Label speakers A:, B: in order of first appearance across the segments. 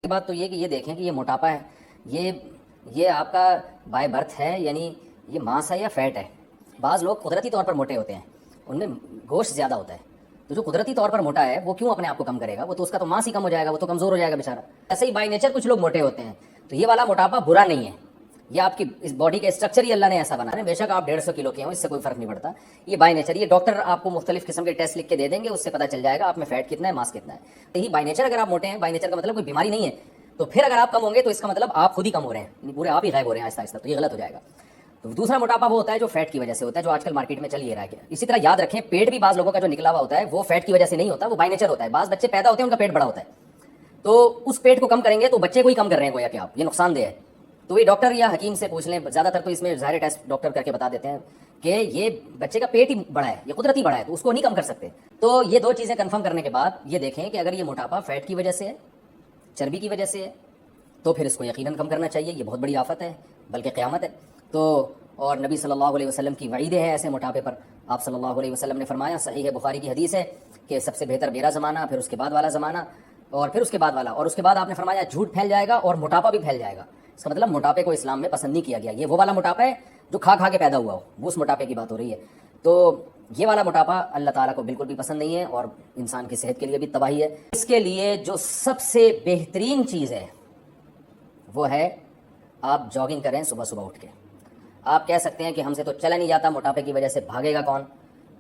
A: بات تو یہ دیکھیں کہ یہ موٹاپا ہے، یہ آپ کا بائی برتھ ہے، یعنی یہ ماس ہے یا فیٹ ہے. بعض لوگ قدرتی طور پر موٹے ہوتے ہیں، ان میں گوشت زیادہ ہوتا ہے، تو جو قدرتی طور پر موٹا ہے وہ کیوں اپنے آپ کو کم کرے گا؟ وہ تو اس کا تو ماس ہی کم ہو جائے گا، وہ تو کمزور ہو جائے گا بیچارہ. ایسے ہی بائی نیچر کچھ لوگ موٹے ہوتے ہیں، تو یہ والا موٹاپا برا نہیں ہے، یہ آپ کی اس باڈی کا اسٹرکچر ہی اللہ نے ایسا بنا ہے. بے شک آپ 150 کلو کے ہوں، اس سے کوئی فرق نہیں پڑتا، یہ بائی نیچر. یہ ڈاکٹر آپ کو مختلف قسم کے ٹیسٹ لکھ کے دے دیں گے، اس سے پتہ چل جائے گا آپ میں فیٹ کتنا ہے، ماس کتنا ہے. یہی بائی نیچر اگر آپ موٹے ہیں، بائی نیچر کا مطلب کوئی بیماری نہیں ہے، تو پھر اگر آپ کم ہوں گے تو اس کا مطلب آپ خود ہی کم ہو رہے ہیں، پورے آپ ہی غائب ہو رہے ہیں آہستہ آہستہ، تو یہ غلط ہو جائے گا. تو دوسرا موٹاپا وہ ہوتا ہے جو فیٹ کی وجہ سے ہوتا ہے، جو آج کل مارکیٹ میں چل یہ رہا ہے. اسی طرح یاد رکھیں پیٹ بھی بعض لوگوں کا جو نکلا ہوا ہوتا ہے وہ فیٹ کی وجہ سے نہیں ہوتا، وہ بائی نیچر ہوتا ہے. بعض بچے پیدا ہوتے ہیں ان کا پیٹ بڑا ہوتا ہے، تو اس پیٹ کو کم کریں گے تو بچے کو ہی کم کر رہے ہیں گویا کہ آپ، یہ نقصان دہ ہے. تو یہ ڈاکٹر یا حکیم سے پوچھ لیں، زیادہ تر تو اس میں ظاہر ٹیسٹ ڈاکٹر کر کے بتا دیتے ہیں کہ یہ بچے کا پیٹ ہی بڑا ہے، یہ قدرتی بڑا ہے، تو اس کو نہیں کم کر سکتے. تو یہ دو چیزیں کنفرم کرنے کے بعد یہ دیکھیں کہ اگر یہ موٹاپا فیٹ کی وجہ سے ہے، چربی کی وجہ سے ہے، تو پھر اس کو یقیناً کم کرنا چاہیے. یہ بہت بڑی آفت ہے، بلکہ قیامت ہے. تو اور نبی صلی اللہ علیہ وسلم کی وعیدیں ہیں ایسے موٹاپے پر. آپ صلی اللہ علیہ وسلم نے فرمایا، صحیح بخاری کی حدیث ہے، کہ سب سے بہتر میرا زمانہ، پھر اس کے بعد والا زمانہ، اور پھر اس کے بعد والا، اور اس کے بعد آپ نے فرمایا جھوٹ پھیل جائے گا اور موٹاپا بھی پھیل جائے گا. اس کا مطلب موٹاپے کو اسلام میں پسند نہیں کیا گیا. یہ وہ والا موٹاپا ہے جو کھا کھا کے پیدا ہوا ہو، وہ اس موٹاپے کی بات ہو رہی ہے. تو یہ والا موٹاپا اللہ تعالیٰ کو بالکل بھی پسند نہیں ہے، اور انسان کی صحت کے لیے بھی تباہی ہے. اس کے لیے جو سب سے بہترین چیز ہے وہ ہے آپ جاگنگ کریں صبح صبح اٹھ کے. آپ کہہ سکتے ہیں کہ ہم سے تو چلا نہیں جاتا، موٹاپے کی وجہ سے بھاگے گا کون؟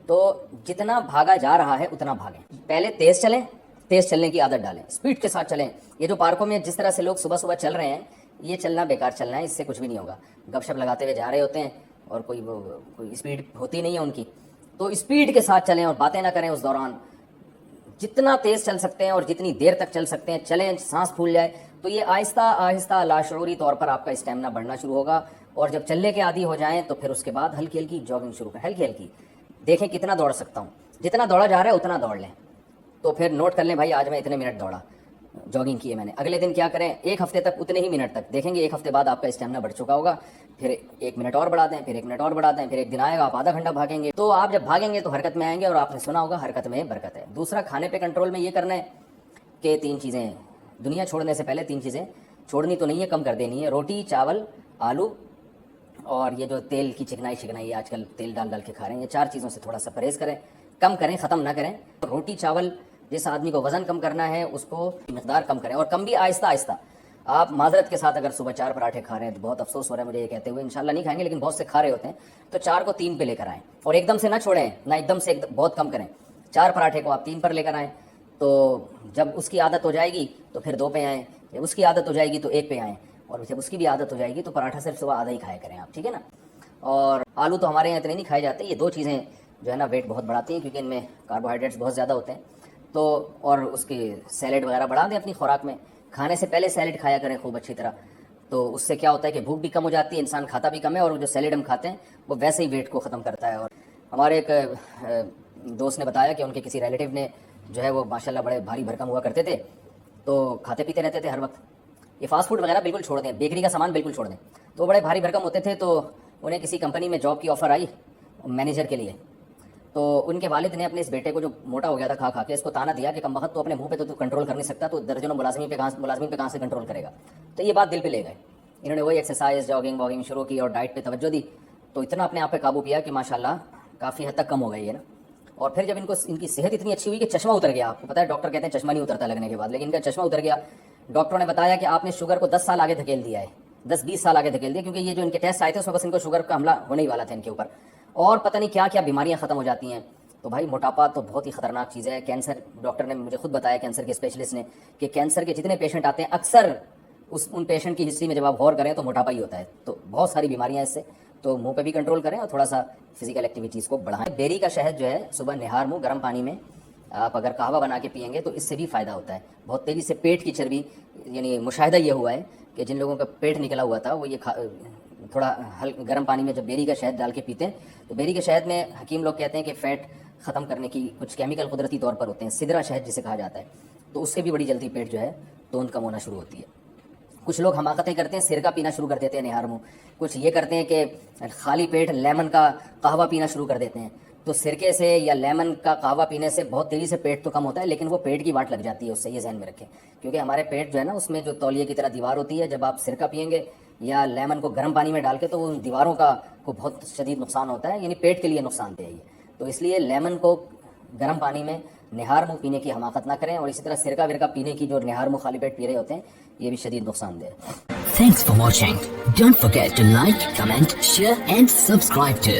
A: تو جتنا بھاگا جا رہا ہے اتنا بھاگیں. پہلے تیز چلیں، تیز چلنے کی عادت ڈالیں، اسپیڈ کے ساتھ چلیں. یہ جو پارکوں میں جس طرح سے لوگ صبح صبح چل رہے ہیں، یہ چلنا بیکار چلنا ہے، اس سے کچھ بھی نہیں ہوگا. گپ شپ لگاتے ہوئے جا رہے ہوتے ہیں اور کوئی اسپیڈ ہوتی نہیں ہے ان کی، تو اسپیڈ کے ساتھ چلیں اور باتیں نہ کریں اس دوران. جتنا تیز چل سکتے ہیں اور جتنی دیر تک چل سکتے ہیں چلیں، سانس پھول جائے تو یہ آہستہ آہستہ لاشعوری طور پر آپ کا اسٹیمنا بڑھنا شروع ہوگا. اور جب چلنے کے عادی ہو جائیں تو پھر اس کے بعد ہلکی ہلکی جاگنگ شروع کریں، ہلکی ہلکی. دیکھیں کتنا دوڑ سکتا ہوں، جتنا دوڑا جا رہا ہے اتنا دوڑ لیں. تو پھر نوٹ کر لیں بھائی آج میں اتنے منٹ دوڑا، جاگنگ کی ہے میں نے. اگلے دن کیا کریں، ایک ہفتے تک اتنے ہی منٹ تک. دیکھیں گے ایک ہفتے بعد آپ کا اسٹیمنا بڑھ چکا ہوگا. پھر 1 منٹ اور بڑھا دیں، پھر 1 منٹ اور بڑھا دیں، پھر ایک دن آئے گا آپ آدھا گھنٹہ بھاگیں گے. تو آپ جب بھاگیں گے تو حرکت میں آئیں گے، اور آپ نے سنا ہوگا حرکت میں برکت ہے. دوسرا، کھانے پہ کنٹرول میں یہ کرنا ہے کہ 3 چیزیں دنیا چھوڑنے سے پہلے 3 چیزیں چھوڑنی تو نہیں ہے، کم کر دینی ہے: روٹی، چاول، آلو، اور یہ جو تیل کی چکنائی آج کل تیل ڈال ڈال کے کھا رہے ہیں. یہ 4 چیزوں سے تھوڑا سا پرہیز کریں، کم کریں، ختم نہ کریں. روٹی چاول، جس آدمی کو وزن کم کرنا ہے اس کو مقدار کم کریں، اور کم بھی آہستہ آہستہ. آپ معذرت کے ساتھ اگر صبح 4 پراٹھے کھا رہے ہیں تو بہت افسوس ہو رہا ہے مجھے یہ کہتے ہوئے، انشاءاللہ نہیں کھائیں گے لیکن بہت سے کھا رہے ہوتے ہیں، تو 4 کو 3 پہ لے کر آئیں. اور ایک دم سے نہ چھوڑیں، نہ ایک دم سے بہت کم کریں. 4 پراٹھے کو آپ 3 پر لے کر آئیں. تو جب اس کی عادت ہو جائے گی تو پھر 2 پہ آئیں، جب اس کی عادت ہو جائے گی تو 1 پہ آئیں، اور جب اس کی بھی عادت ہو جائے گی تو پراٹھا صرف صبح آدھا ہی کھایا کریں آپ، ٹھیک ہے نا. اور آلو تو ہمارے یہاں اتنے نہیں کھائے جاتے. یہ 2 چیزیں جو ہے نا ویٹ بہت بڑھاتی ہیں، کیونکہ ان میں کاربوہائیڈریٹس بہت زیادہ ہوتے ہیں. تو اور اس کی سیلیڈ وغیرہ بڑھا دیں اپنی خوراک میں. کھانے سے پہلے سیلیڈ کھایا کریں خوب اچھی طرح. تو اس سے کیا ہوتا ہے کہ بھوک بھی کم ہو جاتی ہے، انسان کھاتا بھی کم ہے، اور جو سیلیڈ ہم کھاتے ہیں وہ ویسے ہی ویٹ کو ختم کرتا ہے. اور ہمارے ایک دوست نے بتایا کہ ان کے کسی ریلیٹیو نے جو ہے وہ ماشاءاللہ بڑے بھاری بھرکم ہوا کرتے تھے، تو کھاتے پیتے رہتے تھے ہر وقت. یہ فاسٹ فوڈ وغیرہ بالکل چھوڑ دیں، بیکری کا سامان بالکل چھوڑ دیں. تو بڑے بھاری بھرکم ہوتے تھے، تو انہیں کسی کمپنی میں جاب کی آفر آئی مینیجر کے لیے. تو ان کے والد نے اپنے اس بیٹے کو جو موٹا ہو گیا تھا کھا کھا کے، اس کو تانا دیا کہ کم وقت تو اپنے منہ پہ تو کنٹرول کر نہیں سکتا، تو درجنوں ملازمین پہ کہاں سے کنٹرول کرے گا. تو یہ بات دل پہ لے گئے. انہوں نے وہی ایکسرسائز، جاگنگ واگنگ شروع کی اور ڈائٹ پہ توجہ دی، تو اتنا اپنے آپ پہ قابو کیا کہ ماشاءاللہ کافی حد تک کم ہو گئی ہے نا. اور پھر جب ان کی صحت اتنی اچھی ہوئی کہ چشمہ اتر گیا. آپ کو پتہ ہے ڈاکٹر کہتے ہیں چشمہ نہیں اترتا لگنے کے بعد، لیکن ان کا چشمہ اتر گیا. ڈاکٹروں نے بتایا کہ آپ نے شوگر کو 10 سال آگے دھکیل دیا ہے، 10-20 سال آگے دھکیل دیا، کیونکہ یہ جو ان کے ٹیسٹ آئے تھے اس میں بس ان کو شوگر کا حملہ ہونے ہی والا تھا ان کے اوپر، اور پتہ نہیں کیا کیا بیماریاں ختم ہو جاتی ہیں. تو بھائی موٹاپا تو بہت ہی خطرناک چیز ہے. کینسر، ڈاکٹر نے مجھے خود بتایا، کینسر کے اسپیشلسٹ نے، کہ کینسر کے جتنے پیشنٹ آتے ہیں اکثر ان پیشنٹ کی ہسٹری میں جب آپ غور کریں تو موٹاپا ہی ہوتا ہے. تو بہت ساری بیماریاں اس سے. تو منہ پہ بھی کنٹرول کریں اور تھوڑا سا فزیکل ایکٹیویٹیز کو بڑھائیں. بیری کا شہد جو ہے صبح نہار منہ گرم پانی میں آپ اگر قہوہ بنا کے پئیں گے تو اس سے بھی فائدہ ہوتا ہے. بہت تیزی سے پیٹ کی چربی، یعنی مشاہدہ یہ ہوا ہے کہ جن لوگوں کا پیٹ نکلا ہوا تھا وہ یہ تھوڑا گرم پانی میں جب بیری کا شہد ڈال کے پیتے ہیں تو بیری کے شہد میں حکیم لوگ کہتے ہیں کہ فیٹ ختم کرنے کی کچھ کیمیکل قدرتی طور پر ہوتے ہیں، سدرا شہد جسے کہا جاتا ہے. تو اس سے بھی بڑی جلدی پیٹ جو ہے توند کم ہونا شروع ہوتی ہے. کچھ لوگ حماقتیں کرتے ہیں، سرکہ پینا شروع کر دیتے ہیں نہار منہ. کچھ یہ کرتے ہیں کہ خالی پیٹ لیمن کا قہوہ پینا شروع کر دیتے ہیں. تو سرکے سے یا لیمن کا قہوہ پینے سے بہت تیزی سے پیٹ تو کم ہوتا ہے، لیکن وہ پیٹ کی واٹ لگ جاتی ہے اس سے، یہ ذہن میں رکھیں، کیونکہ ہمارے پیٹ جو ہے نا اس میں جو تولیے کی طرح دیوار ہوتی ہے، جب آپ سرکہ پئیں گے یا لیمن کو گرم پانی میں ڈال کے تو ان دیواروں کا کو بہت شدید نقصان ہوتا ہے، یعنی پیٹ کے لیے نقصان دہ ہے یہ، تو اس لیے لیمن کو گرم پانی میں نہار منہ پینے کی حماقت نہ کریں، اور اسی طرح سرکہ ورکہ پینے کی جو نہار منہ خالی پیٹ پی رہے ہوتے ہیں یہ بھی شدید نقصان دہ ہے۔
B: Thanks for watching. Don't forget to like, comment, share and subscribe to